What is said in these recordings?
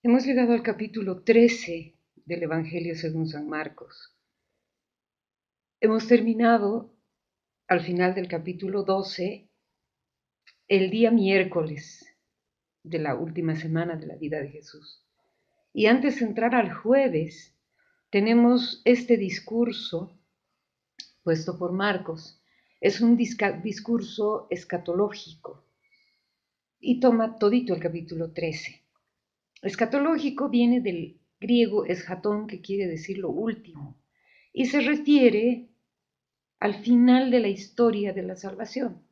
Hemos llegado al capítulo 13 del Evangelio según San Marcos. Hemos terminado al final del capítulo 12, el día miércoles de la última semana de la vida de Jesús. Y antes de entrar al jueves, tenemos este discurso puesto por Marcos. Es un discurso escatológico y toma todito el capítulo 13. Escatológico viene del griego eschaton, que quiere decir lo último, y se refiere al final de la historia de la salvación.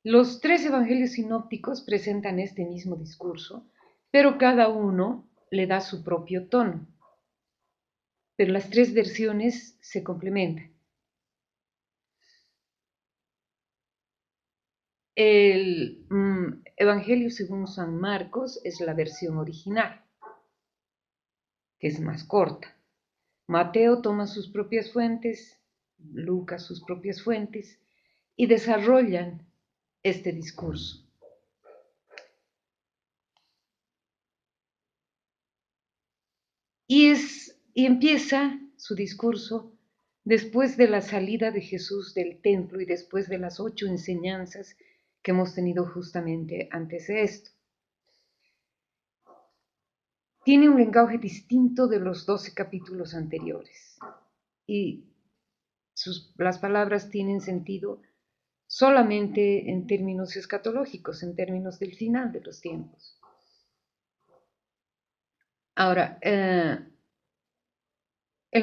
Los tres evangelios sinópticos presentan este mismo discurso, pero cada uno le da su propio tono. Pero las tres versiones se complementan. El Evangelio según San Marcos es la versión original, que es más corta. Mateo toma sus propias fuentes, Lucas sus propias fuentes, y desarrollan este discurso. Y empieza su discurso después de la salida de Jesús del templo y después de las 8 enseñanzas que hemos tenido justamente antes de esto. Tiene un lenguaje distinto de los 12 capítulos anteriores y las palabras tienen sentido solamente en términos escatológicos, en términos del final de los tiempos. Ahora, el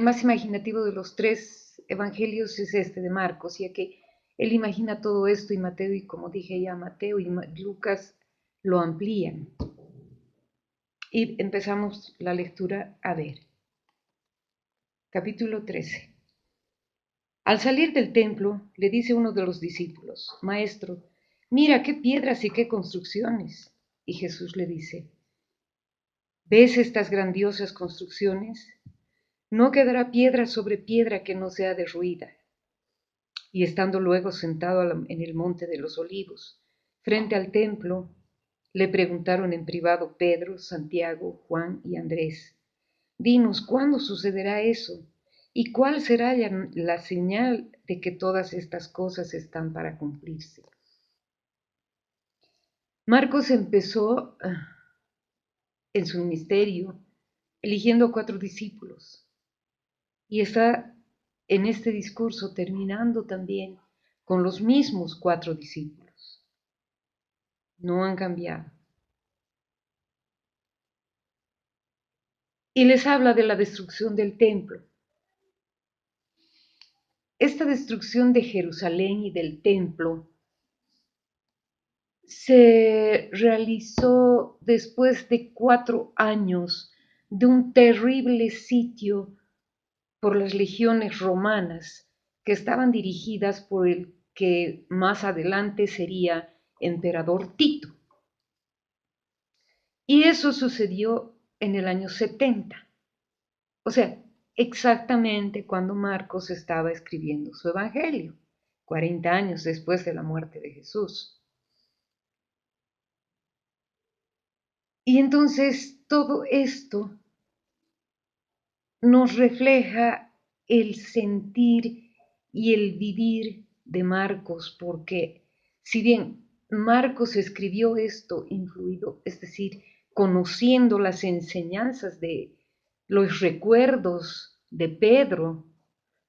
más imaginativo de los tres evangelios es este de Marcos, ya que él imagina todo esto y Mateo, y como dije ya, Mateo y Lucas lo amplían. Y empezamos la lectura a ver. Capítulo 13. Al salir del templo, le dice uno de los discípulos: Maestro, mira qué piedras y qué construcciones. Y Jesús le dice: ¿Ves estas grandiosas construcciones? No quedará piedra sobre piedra que no sea derruida. Y estando luego sentado en el monte de los olivos, frente al templo, le preguntaron en privado Pedro, Santiago, Juan y Andrés: Dinos, ¿cuándo sucederá eso? ¿Y cuál será la señal de que todas estas cosas están para cumplirse? Marcos empezó en su ministerio eligiendo 4 discípulos y está en este discurso terminando también con los mismos 4 discípulos. No han cambiado. Y les habla de la destrucción del templo. Esta destrucción de Jerusalén y del templo se realizó después de 4 años de un terrible sitio por las legiones romanas que estaban dirigidas por el que más adelante sería emperador Tito. Y eso sucedió en el año 70, o sea, exactamente cuando Marcos estaba escribiendo su evangelio, 40 años después de la muerte de Jesús. Y entonces todo esto nos refleja el sentir y el vivir de Marcos, porque si bien Marcos escribió esto influido, es decir, conociendo las enseñanzas de los recuerdos de Pedro,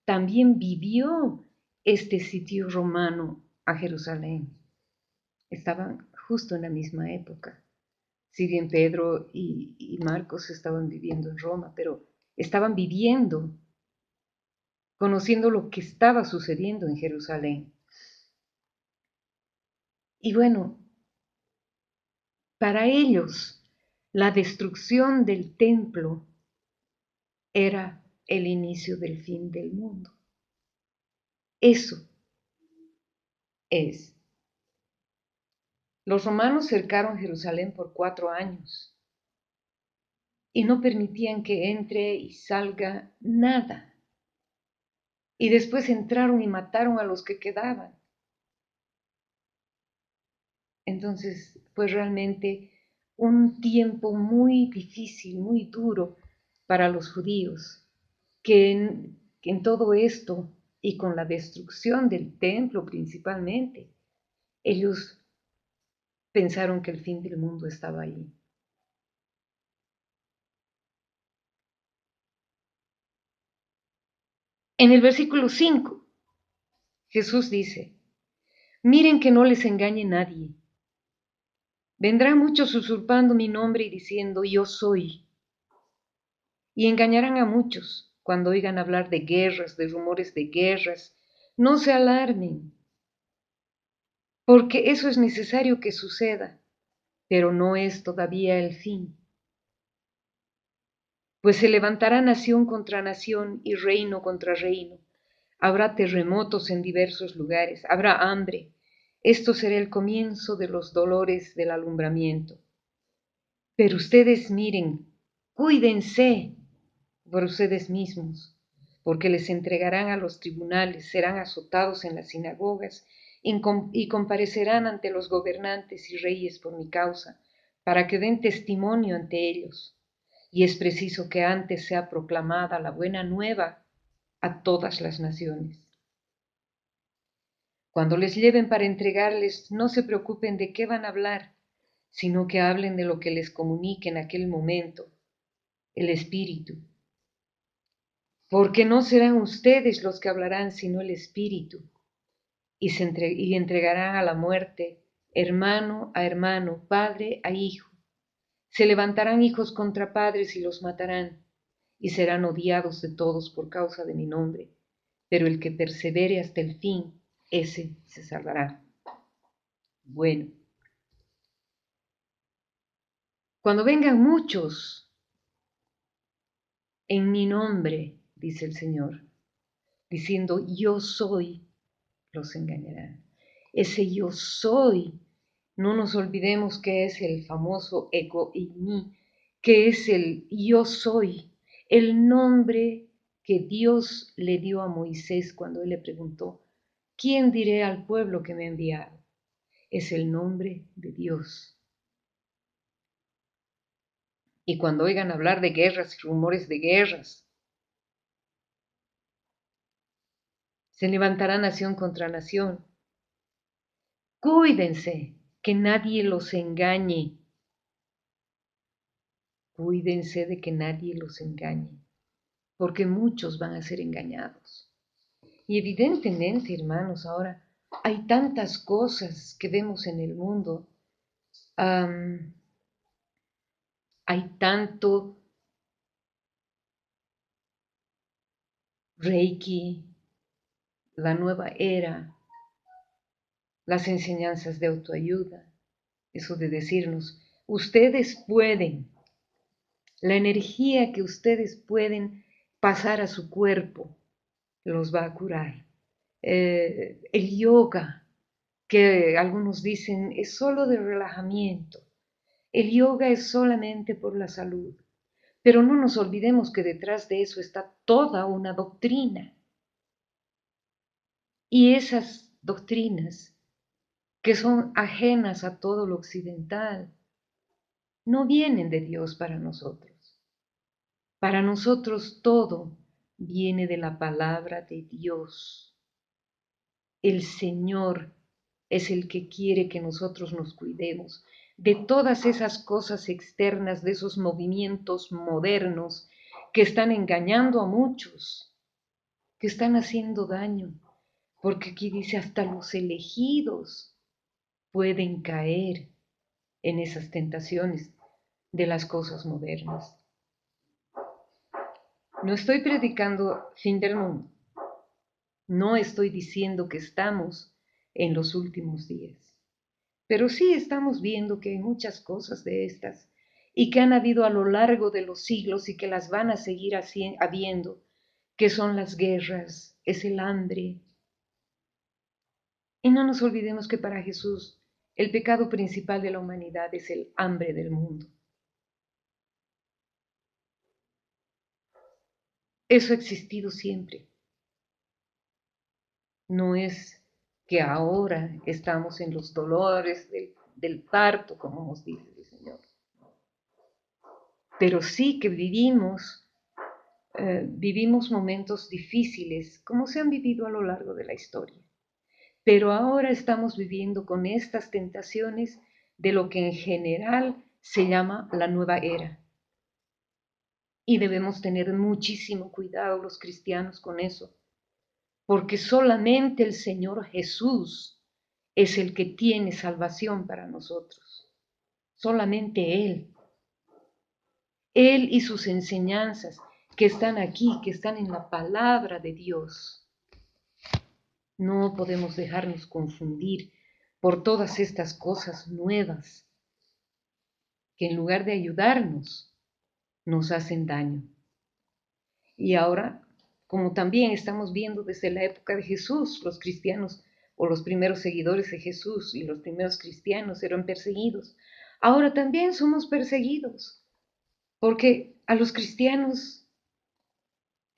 también vivió este sitio romano a Jerusalén. Estaban justo en la misma época. Si bien Pedro y Marcos estaban viviendo en Roma, pero estaban viviendo, conociendo lo que estaba sucediendo en Jerusalén. Y bueno, para ellos la destrucción del templo era el inicio del fin del mundo. Eso es. Los romanos cercaron Jerusalén por 4 años y no permitían que entre y salga nada. Y después entraron y mataron a los que quedaban. Entonces fue realmente un tiempo muy difícil, muy duro para los judíos, que en todo esto y con la destrucción del templo principalmente, ellos pensaron que el fin del mundo estaba ahí. En el versículo 5, Jesús dice, miren que no les engañe nadie. Vendrán muchos usurpando mi nombre y diciendo, yo soy, y engañarán a muchos cuando oigan hablar de guerras, de rumores de guerras. No se alarmen, porque eso es necesario que suceda, pero no es todavía el fin. Pues se levantará nación contra nación y reino contra reino. Habrá terremotos en diversos lugares, habrá hambre. Esto será el comienzo de los dolores del alumbramiento. Pero ustedes miren, cuídense por ustedes mismos, porque les entregarán a los tribunales, serán azotados en las sinagogas y comparecerán ante los gobernantes y reyes por mi causa, para que den testimonio ante ellos. Y es preciso que antes sea proclamada la buena nueva a todas las naciones. Cuando les lleven para entregarles, no se preocupen de qué van a hablar, sino que hablen de lo que les comunique en aquel momento el Espíritu. Porque no serán ustedes los que hablarán, sino el Espíritu, y entregarán a la muerte hermano a hermano, padre a hijo. Se levantarán hijos contra padres y los matarán, y serán odiados de todos por causa de mi nombre. Pero el que persevere hasta el fin, ese se salvará. Bueno, cuando vengan muchos en mi nombre, dice el Señor, diciendo yo soy, los engañarán. Ese yo soy, no nos olvidemos que es el famoso ego eimi, que es el yo soy, el nombre que Dios le dio a Moisés cuando él le preguntó, ¿quién diré al pueblo que me ha enviado? Es el nombre de Dios. Y cuando oigan hablar de guerras y rumores de guerras, se levantará nación contra nación. Cuídense, que nadie los engañe. Cuídense de que nadie los engañe, porque muchos van a ser engañados. Y evidentemente, hermanos, ahora hay tantas cosas que vemos en el mundo. Hay tanto Reiki, la nueva era, las enseñanzas de autoayuda, eso de decirnos, ustedes pueden, la energía que ustedes pueden pasar a su cuerpo los va a curar. El yoga, que algunos dicen es solo de relajamiento. El yoga es solamente por la salud. Pero no nos olvidemos que detrás de eso está toda una doctrina. Y esas doctrinas, que son ajenas a todo lo occidental, no vienen de Dios para nosotros. Para nosotros todo viene de la palabra de Dios. El Señor es el que quiere que nosotros nos cuidemos de todas esas cosas externas, de esos movimientos modernos que están engañando a muchos, que están haciendo daño, porque aquí dice hasta los elegidos pueden caer en esas tentaciones de las cosas modernas. No estoy predicando fin del mundo, no estoy diciendo que estamos en los últimos días. Pero sí estamos viendo que hay muchas cosas de estas y que han habido a lo largo de los siglos y que las van a seguir habiendo, que son las guerras, es el hambre. Y no nos olvidemos que para Jesús el pecado principal de la humanidad es el hambre del mundo. Eso ha existido siempre. No es que ahora estamos en los dolores del parto, como nos dice el Señor. pero sí que vivimos momentos difíciles, como se han vivido a lo largo de la historia. Pero ahora estamos viviendo con estas tentaciones de lo que en general se llama la nueva era. Y debemos tener muchísimo cuidado los cristianos con eso, porque solamente el Señor Jesús es el que tiene salvación para nosotros. Solamente Él. Él y sus enseñanzas que están aquí, que están en la palabra de Dios. No podemos dejarnos confundir por todas estas cosas nuevas que en lugar de ayudarnos, nos hacen daño. Y ahora, como también estamos viendo desde la época de Jesús, los cristianos o los primeros seguidores de Jesús y los primeros cristianos eran perseguidos, ahora también somos perseguidos, porque a los cristianos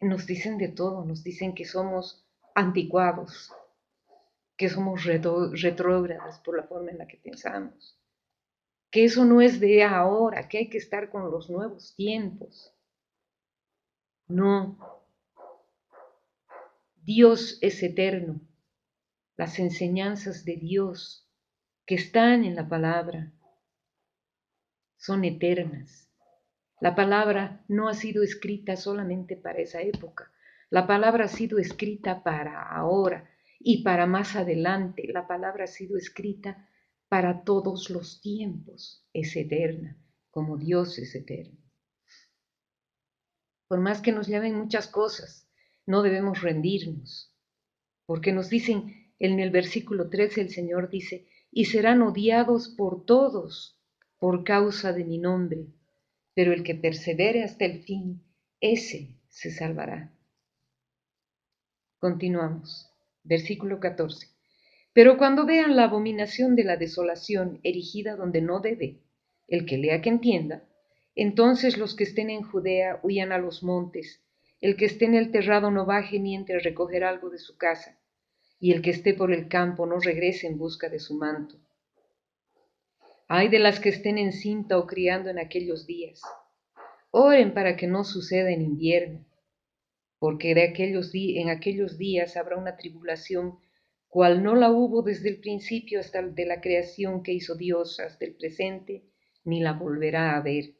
nos dicen de todo, nos dicen que somos anticuados, que somos retrógradas por la forma en la que pensamos, que eso no es de ahora, que hay que estar con los nuevos tiempos. No, Dios es eterno. Las enseñanzas de Dios que están en la palabra son eternas. La palabra no ha sido escrita solamente para esa época. La palabra ha sido escrita para ahora y para más adelante. La palabra ha sido escrita para todos los tiempos. Es eterna, como Dios es eterno. Por más que nos llamen muchas cosas, no debemos rendirnos, porque nos dicen en el versículo 13, el Señor dice, y serán odiados por todos por causa de mi nombre, pero el que persevere hasta el fin, ese se salvará. Continuamos. Versículo 14. Pero cuando vean la abominación de la desolación erigida donde no debe, el que lea que entienda, entonces los que estén en Judea huyan a los montes, el que esté en el terrado no baje ni entre a recoger algo de su casa, y el que esté por el campo no regrese en busca de su manto. Ay de las que estén encinta o criando en aquellos días. Oren para que no suceda en invierno, porque en aquellos días habrá una tribulación, cual no la hubo desde el principio hasta de la creación que hizo Dios hasta el presente, ni la volverá a ver.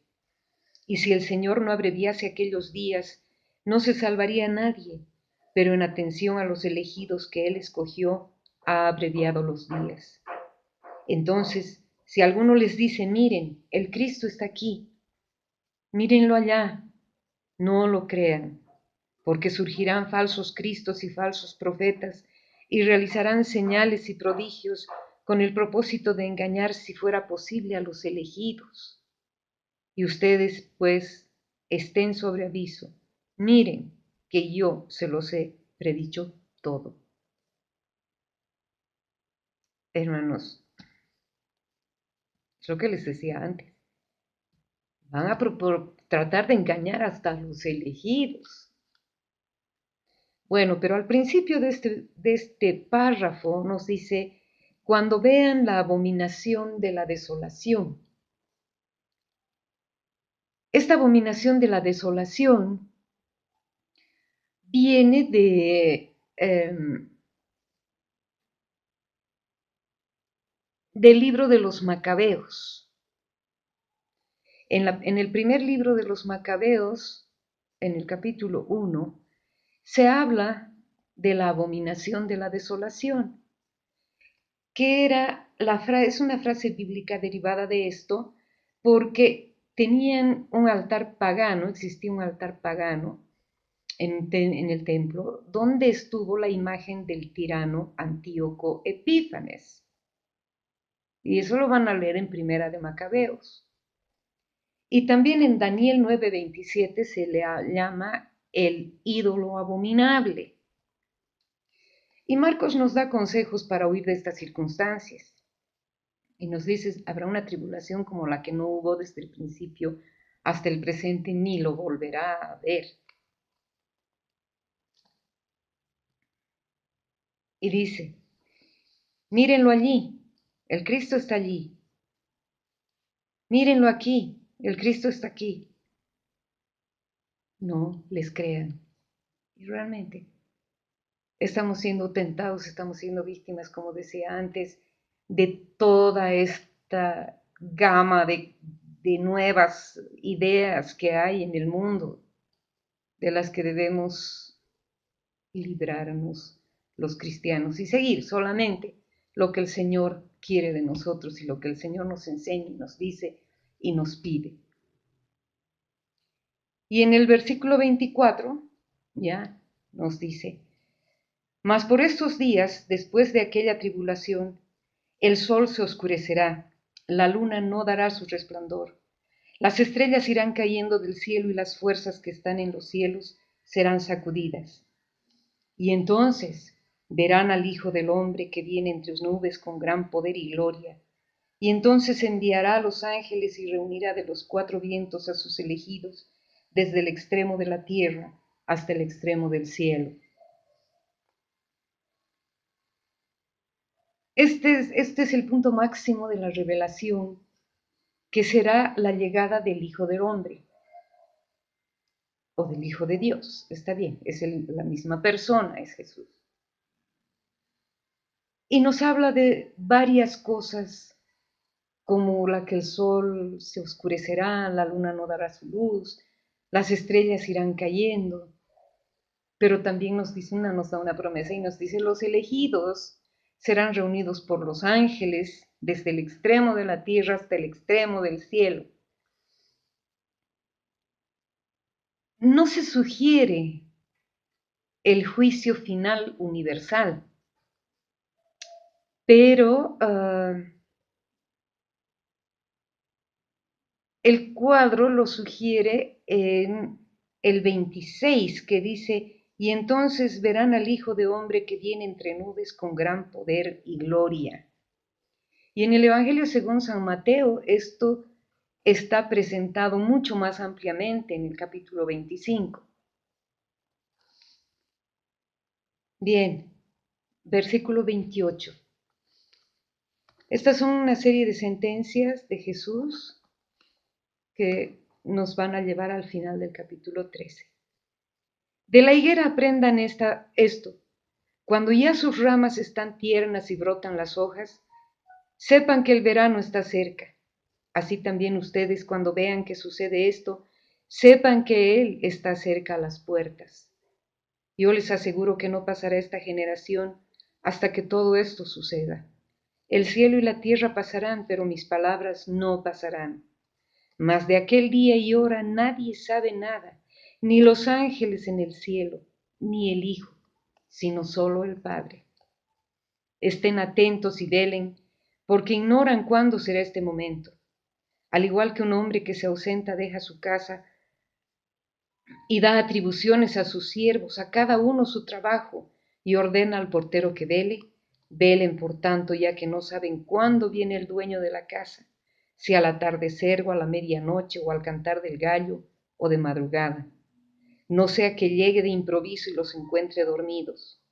Y si el Señor no abreviase aquellos días, no se salvaría nadie, pero en atención a los elegidos que Él escogió, ha abreviado los días. Entonces, si alguno les dice, miren, el Cristo está aquí, mírenlo allá, no lo crean, porque surgirán falsos cristos y falsos profetas y realizarán señales y prodigios con el propósito de engañar, si fuera posible, a los elegidos. Y ustedes, pues, estén sobre aviso. Miren que yo se los he predicho todo. Hermanos, es lo que les decía antes. Van a tratar de engañar hasta a los elegidos. Bueno, pero al principio de este párrafo nos dice, cuando vean la abominación de la desolación. Esta abominación de la desolación viene del libro de los Macabeos. En el primer libro de los Macabeos, en el capítulo 1, se habla de la abominación de la desolación, que es una frase bíblica derivada de esto, porque tenían un altar pagano, existía un altar pagano en el templo, donde estuvo la imagen del tirano Antíoco Epífanes. Y eso lo van a leer en Primera de Macabeos. Y también en Daniel 9:27 se le llama el ídolo abominable. Y Marcos nos da consejos para huir de estas circunstancias. Y nos dice, habrá una tribulación como la que no hubo desde el principio hasta el presente, ni lo volverá a ver. Y dice, mírenlo allí, el Cristo está allí. Mírenlo aquí, el Cristo está aquí. no les crean. Y realmente estamos siendo tentados, estamos siendo víctimas, como decía antes, de toda esta gama de nuevas ideas que hay en el mundo, de las que debemos librarnos los cristianos y seguir solamente lo que el Señor quiere de nosotros y lo que el Señor nos enseña y nos dice y nos pide. Y en el versículo 24 ya nos dice: mas por estos días, después de aquella tribulación, el sol se oscurecerá, la luna no dará su resplandor, las estrellas irán cayendo del cielo y las fuerzas que están en los cielos serán sacudidas. Y entonces verán al Hijo del Hombre que viene entre las nubes con gran poder y gloria. Y entonces enviará a los ángeles y reunirá de los cuatro vientos a sus elegidos, desde el extremo de la tierra hasta el extremo del cielo. Este es el punto máximo de la revelación, que será la llegada del Hijo del Hombre, o del Hijo de Dios. Está bien, es la misma persona, es Jesús. Y nos habla de varias cosas, como la que el sol se oscurecerá, la luna no dará su luz, las estrellas irán cayendo, pero también nos da una promesa y nos dice: los elegidos serán reunidos por los ángeles desde el extremo de la tierra hasta el extremo del cielo. No se sugiere el juicio final universal, pero el cuadro lo sugiere en el 26, que dice: y entonces verán al Hijo de Hombre que viene entre nubes con gran poder y gloria. Y en el Evangelio según San Mateo esto está presentado mucho más ampliamente en el capítulo 25. Bien, versículo 28. Estas son una serie de sentencias de Jesús que nos van a llevar al final del capítulo 13. De la higuera aprendan esto: cuando ya sus ramas están tiernas y brotan las hojas, sepan que el verano está cerca. Así también ustedes, cuando vean que sucede esto, sepan que Él está cerca a las puertas. Yo les aseguro que no pasará esta generación hasta que todo esto suceda. El cielo y la tierra pasarán, pero mis palabras no pasarán. Mas de aquel día y hora nadie sabe nada, ni los ángeles en el cielo, ni el Hijo, sino solo el Padre. Estén atentos y velen, porque ignoran cuándo será este momento. Al igual que un hombre que se ausenta deja su casa y da atribuciones a sus siervos, a cada uno su trabajo, y ordena al portero que vele, velen por tanto, ya que no saben cuándo viene el dueño de la casa, si al atardecer o a la medianoche o al cantar del gallo o de madrugada. No sea que llegue de improviso y los encuentre dormidos.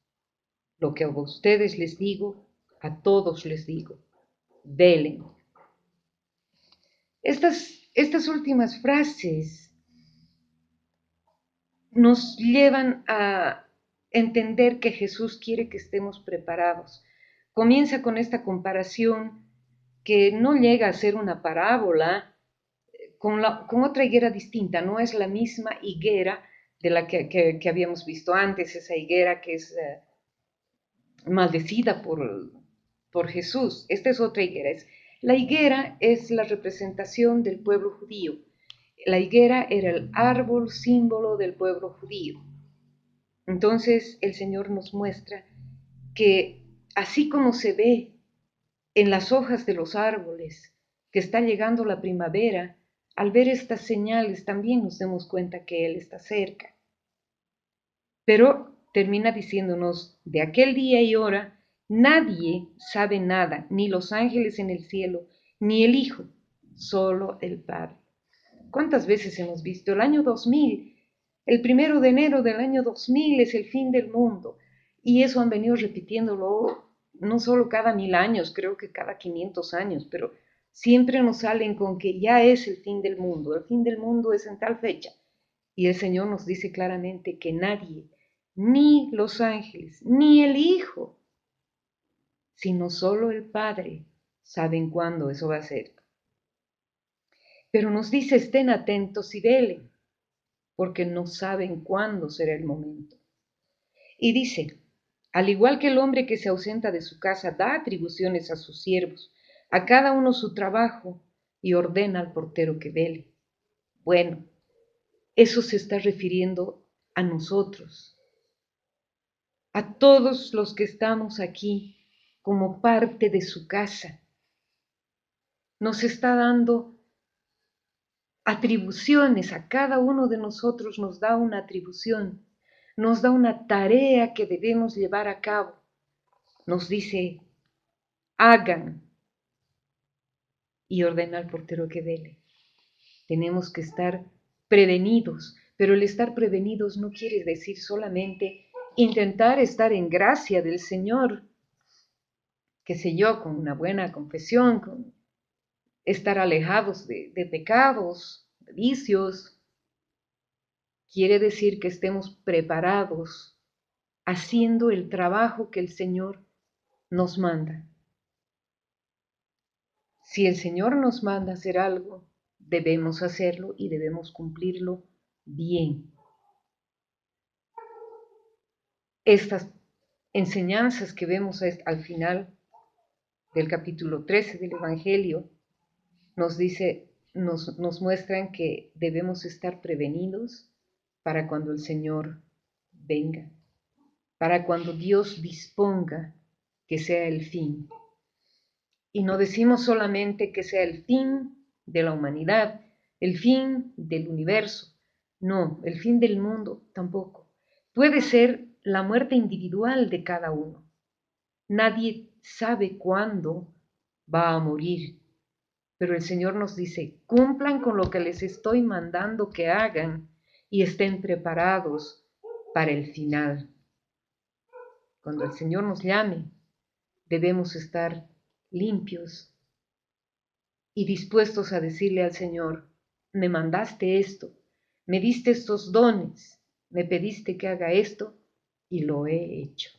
Lo que a ustedes les digo, a todos les digo: velen. Estas últimas frases nos llevan a entender que Jesús quiere que estemos preparados. Comienza con esta comparación que no llega a ser una parábola, con otra higuera distinta. No es la misma higuera de la que habíamos visto antes, esa higuera que es maldecida por Jesús. Esta es otra higuera. La higuera es la representación del pueblo judío. La higuera era el árbol símbolo del pueblo judío. Entonces el Señor nos muestra que así como se ve en las hojas de los árboles que está llegando la primavera, al ver estas señales también nos demos cuenta que Él está cerca. Pero termina diciéndonos: de aquel día y hora nadie sabe nada, ni los ángeles en el cielo, ni el Hijo, solo el Padre. ¿Cuántas veces hemos visto el año 2000? El 1 de enero del año 2000 es el fin del mundo. Y eso han venido repitiéndolo no solo cada 1000 años, creo que cada 500 años, pero siempre nos salen con que ya es el fin del mundo. El fin del mundo es en tal fecha. Y el Señor nos dice claramente que nadie, ni los ángeles, ni el Hijo, sino solo el Padre, saben cuándo eso va a ser. Pero nos dice, estén atentos y velen, porque no saben cuándo será el momento. Y dice, al igual que el hombre que se ausenta de su casa da atribuciones a sus siervos, a cada uno su trabajo, y ordena al portero que vele. Bueno, eso se está refiriendo a nosotros, a todos los que estamos aquí como parte de su casa. Nos está dando atribuciones, a cada uno de nosotros nos da una atribución, nos da una tarea que debemos llevar a cabo. Nos dice, hagan, y ordena al portero que vele. Tenemos que estar prevenidos, pero el estar prevenidos no quiere decir solamente intentar estar en gracia del Señor, qué sé yo, con una buena confesión, con estar alejados de pecados, de vicios. Quiere decir que estemos preparados, haciendo el trabajo que el Señor nos manda. Si el Señor nos manda hacer algo, debemos hacerlo y debemos cumplirlo bien. Estas enseñanzas que vemos al final del capítulo 13 del Evangelio nos muestran que debemos estar prevenidos para cuando el Señor venga, para cuando Dios disponga que sea el fin. Y no decimos solamente que sea el fin de la humanidad, el fin del universo, no, el fin del mundo tampoco. Puede ser la muerte individual de cada uno. Nadie sabe cuándo va a morir, pero el Señor nos dice, cumplan con lo que les estoy mandando que hagan y estén preparados para el final. Cuando el Señor nos llame, debemos estar limpios y dispuestos a decirle al Señor, me mandaste esto, me diste estos dones, me pediste que haga esto y lo he hecho.